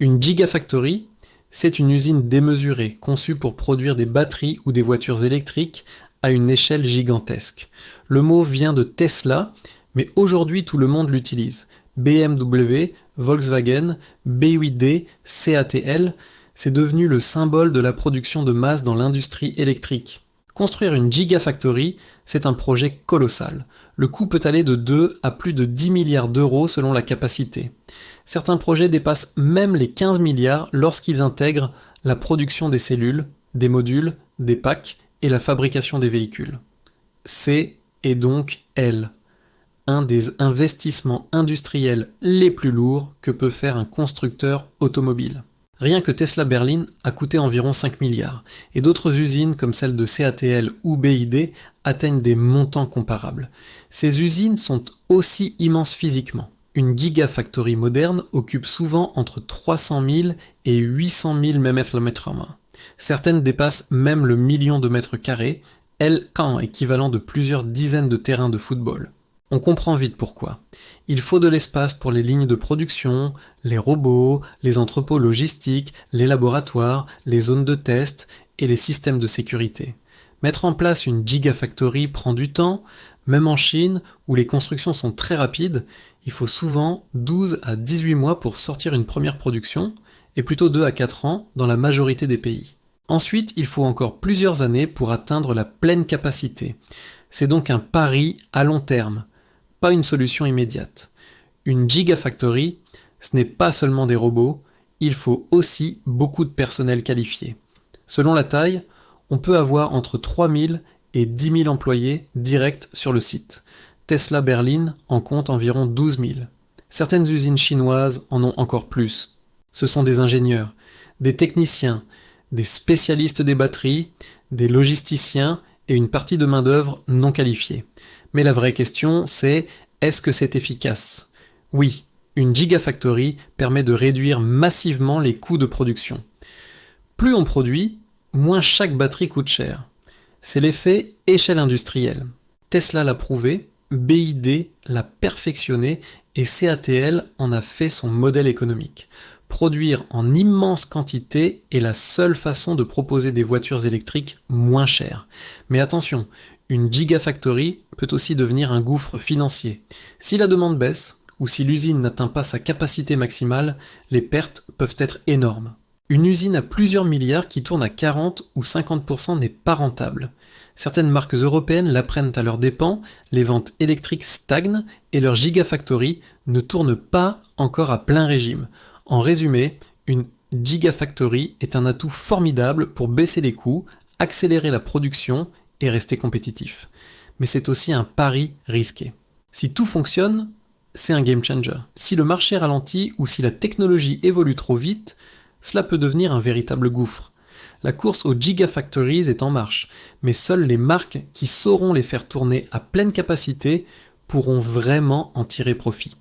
Une gigafactory, c'est une usine démesurée, conçue pour produire des batteries ou des voitures électriques à une échelle gigantesque. Le mot vient de Tesla, mais aujourd'hui tout le monde l'utilise. BMW, Volkswagen, BYD, CATL, c'est devenu le symbole de la production de masse dans l'industrie électrique. Construire une gigafactory, c'est un projet colossal. Le coût peut aller de 2 à plus de 10 milliards d'euros selon la capacité. Certains projets dépassent même les 15 milliards lorsqu'ils intègrent la production des cellules, des modules, des packs et la fabrication des véhicules. C'est, et donc L, un des investissements industriels les plus lourds que peut faire un constructeur automobile. Rien que Tesla Berlin a coûté environ 5 milliards, et d'autres usines comme celle de CATL ou BYD atteignent des montants comparables. Ces usines sont aussi immenses physiquement. Une gigafactory moderne occupe souvent entre 300 000 et 800 000 mmF/m². Certaines dépassent même le million de mètres carrés, équivalent de plusieurs dizaines de terrains de football. On comprend vite pourquoi. Il faut de l'espace pour les lignes de production, les robots, les entrepôts logistiques, les laboratoires, les zones de test et les systèmes de sécurité. Mettre en place une gigafactory prend du temps, même en Chine, où les constructions sont très rapides, il faut souvent 12 à 18 mois pour sortir une première production, et plutôt 2 à 4 ans dans la majorité des pays. Ensuite, il faut encore plusieurs années pour atteindre la pleine capacité. C'est donc un pari à long terme, pas une solution immédiate. Une gigafactory, ce n'est pas seulement des robots, il faut aussi beaucoup de personnel qualifié. Selon la taille, on peut avoir entre 3000 et 10 000 employés directs sur le site. Tesla Berlin en compte environ 12 000. Certaines usines chinoises en ont encore plus. Ce sont des ingénieurs, des techniciens, des spécialistes des batteries, des logisticiens et une partie de main-d'œuvre non qualifiée. Mais la vraie question, c'est est-ce que c'est efficace ? Oui, une gigafactory permet de réduire massivement les coûts de production. Plus on produit, moins chaque batterie coûte cher. C'est l'effet échelle industrielle. Tesla l'a prouvé, BYD l'a perfectionné et CATL en a fait son modèle économique. Produire en immense quantité est la seule façon de proposer des voitures électriques moins chères. Mais attention, une gigafactory peut aussi devenir un gouffre financier. Si la demande baisse, ou si l'usine n'atteint pas sa capacité maximale, les pertes peuvent être énormes. Une usine à plusieurs milliards qui tourne à 40 ou 50% n'est pas rentable. Certaines marques européennes la prennent à leurs dépens, les ventes électriques stagnent et leur gigafactory ne tourne pas encore à plein régime. En résumé, une gigafactory est un atout formidable pour baisser les coûts, accélérer la production et rester compétitif. Mais c'est aussi un pari risqué. Si tout fonctionne, c'est un game changer. Si le marché ralentit ou si la technologie évolue trop vite, cela peut devenir un véritable gouffre. La course aux gigafactories est en marche, mais seules les marques qui sauront les faire tourner à pleine capacité pourront vraiment en tirer profit.